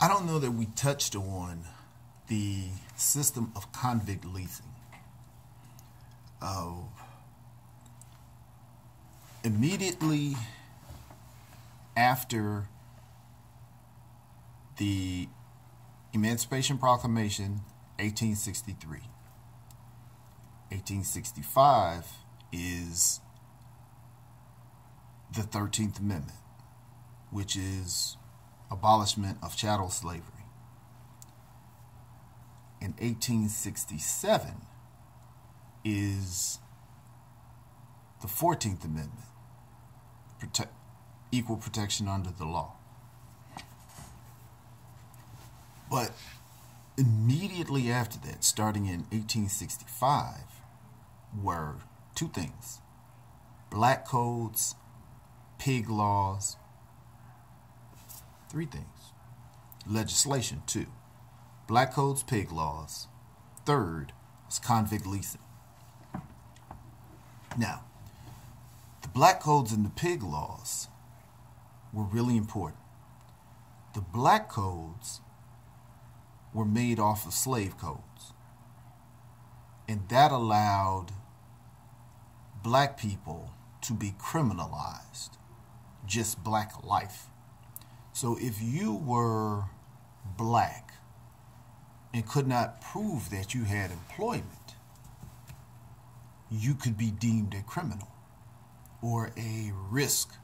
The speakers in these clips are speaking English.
I don't know that we touched on the system of convict leasing. Immediately after the Emancipation Proclamation, 1863, 1865 is the 13th Amendment, which is abolishment of chattel slavery. In 1867 is the 14th Amendment, equal protection under the law. But immediately after that, starting in 1865, were two things: black codes, pig laws, three things. Legislation, two. Black codes, pig laws. Third was convict leasing. Now, the black codes and the pig laws were really important. The black codes were made off of slave codes, and that allowed black people to be criminalized, just black life. So if you were black and could not prove that you had employment, you could be deemed a criminal or a risk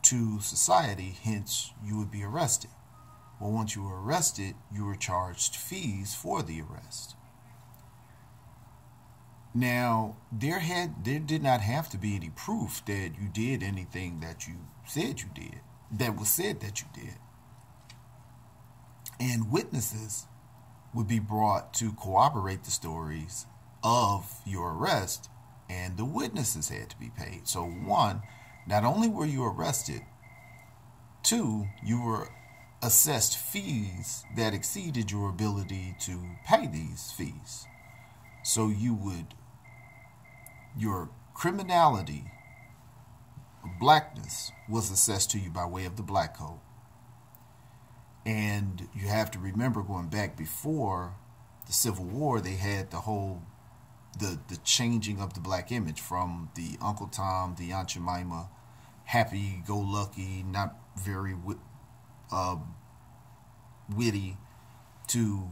to society, hence you would be arrested. Well, once you were arrested, you were charged fees for the arrest. Now, there did not have to be any proof that you did anything that you said you did, that was said that you did. And witnesses would be brought to corroborate the stories of your arrest, and the witnesses had to be paid. So one, not only were you arrested, two, you were assessed fees that exceeded your ability to pay these fees. So your criminality, blackness, was assessed to you by way of the black code. And you have to remember, going back before the Civil War, they had the changing of the black image from the Uncle Tom, the Aunt Jemima, happy-go-lucky, not very witty, to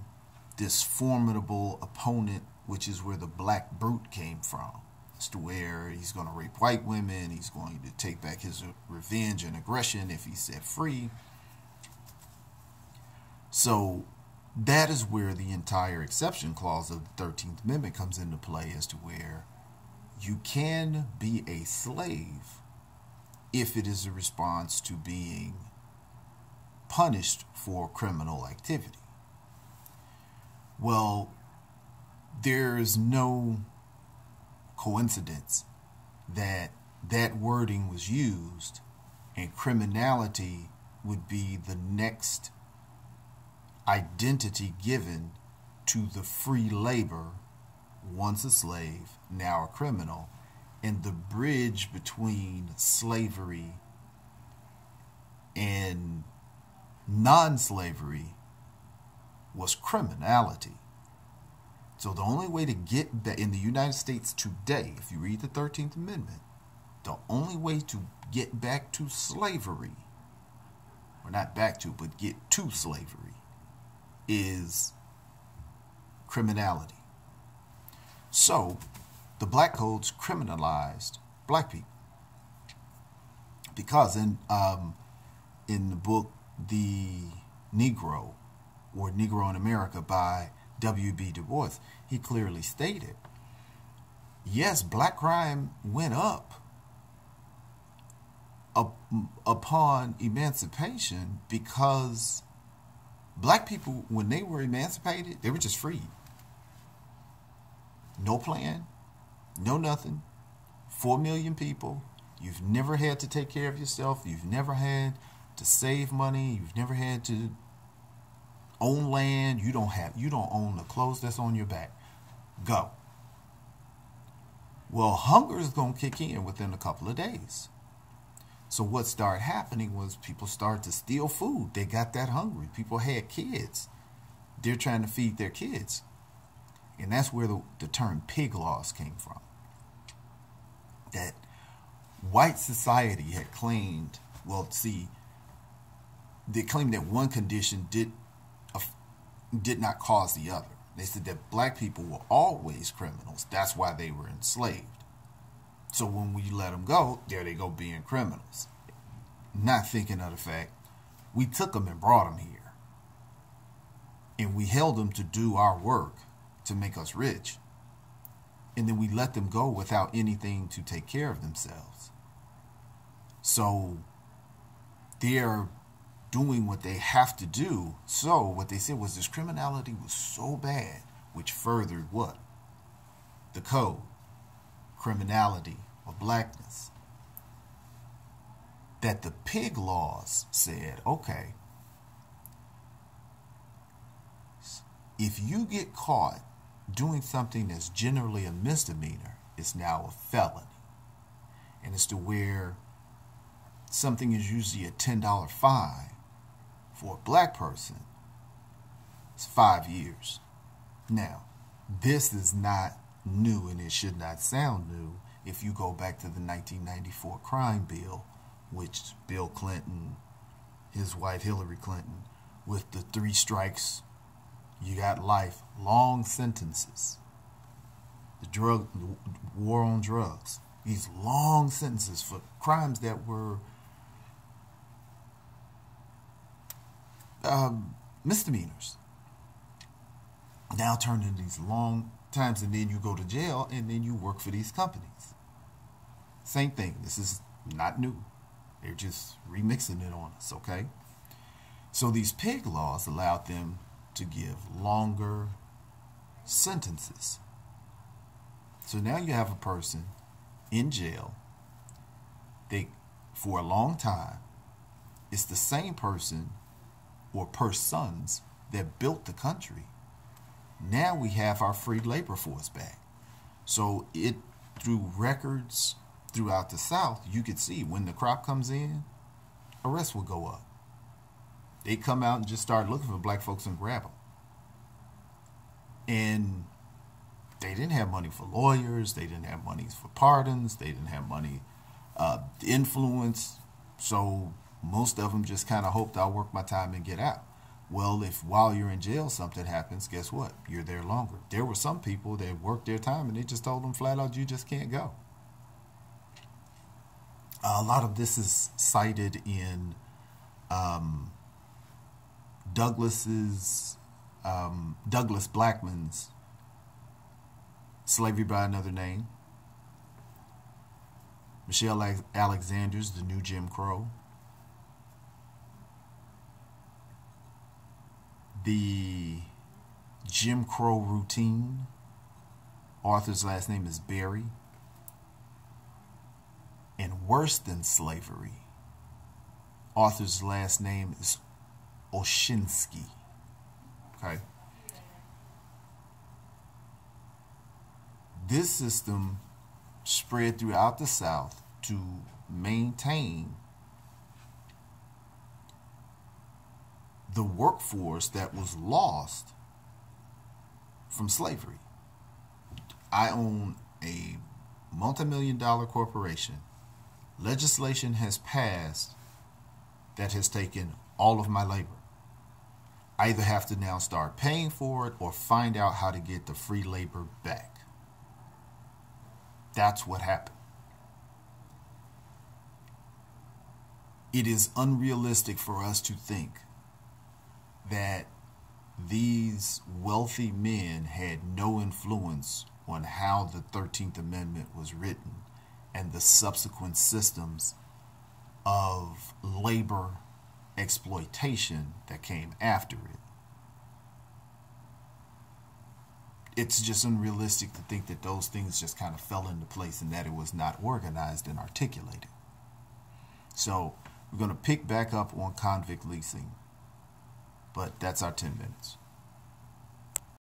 this formidable opponent, which is where the black brute came from. As to where he's going to rape white women, he's going to take back his revenge and aggression if he's set free. So that is where the entire exception clause of the 13th Amendment comes into play, as to where you can be a slave if it is a response to being punished for criminal activity. Well, there is no coincidence that that wording was used, and criminality would be the next identity given to the free labor, once a slave, now a criminal. And the bridge between slavery and non-slavery was criminality. So the only way to get back in the United States today, if you read the 13th Amendment, the only way to get back to slavery, or not back to, but get to slavery, is criminality. So the black codes criminalized black people, because in the book The Negro, or Negro in America by W.B. Du Bois, he clearly stated, yes, black crime went up upon emancipation, because black people, when they were emancipated, they were just freed. No plan, no nothing. 4 million people. You've never had to take care of yourself. You've never had to save money. You've never had to own land. You don't own the clothes that's on your back. Go. Well, hunger is going to kick in within a couple of days. So what started happening was people started to steal food. They got that hungry. People had kids. They're trying to feed their kids. And that's where the term pig laws came from. That white society had claimed, well, see, they claimed that one condition did not cause the other. They said that black people were always criminals. That's why they were enslaved. So when we let them go, there they go being criminals. Not thinking of the fact, we took them and brought them here. And we held them to do our work to make us rich. And then we let them go without anything to take care of themselves. So they're doing what they have to do. So what they said was this criminality was so bad, which furthered what? The code. Criminality of blackness. That the pig laws said, okay, if you get caught doing something that's generally a misdemeanor, it's now a felony. And it's to where something is usually a $10 fine. For a black person, it's 5 years. Now, this is not new, and it should not sound new if you go back to the 1994 crime bill, which Bill Clinton, his wife Hillary Clinton, with the 3 strikes, you got life, long sentences. The war on drugs, these long sentences for crimes that were misdemeanors, now turned into these long times, and then you go to jail, and then you work for these companies. Same thing. This is not new. They're just remixing it on us, okay? So these pig laws allowed them to give longer sentences. So now you have a person in jail. For a long time, it's the same person or persons that built the country. Now we have our free labor force back. So through records throughout the South, you could see when the crop comes in, arrests will go up. They come out and just start looking for black folks and grab them. And they didn't have money for lawyers. They didn't have money for pardons. They didn't have money, influence. So most of them just kind of hoped I'll work my time and get out. Well, if while you're in jail something happens, guess what? You're there longer. There were some people that worked their time and they just told them flat out, you just can't go. A lot of this is cited in Douglas Blackman's Slavery by Another Name, Michelle Alexander's The New Jim Crow, The Jim Crow Routine. Author's last name is Berry. And Worse Than Slavery. Author's last name is Oshinsky. Okay. This system spread throughout the South to maintain the workforce that was lost from slavery. I own a multi-million-dollar corporation. Legislation has passed that has taken all of my labor. I either have to now start paying for it or find out how to get the free labor back. That's what happened. It is unrealistic for us to think that these wealthy men had no influence on how the 13th Amendment was written and the subsequent systems of labor exploitation that came after it. It's just unrealistic to think that those things just kind of fell into place and that it was not organized and articulated. So we're going to pick back up on convict leasing, but that's our 10 minutes.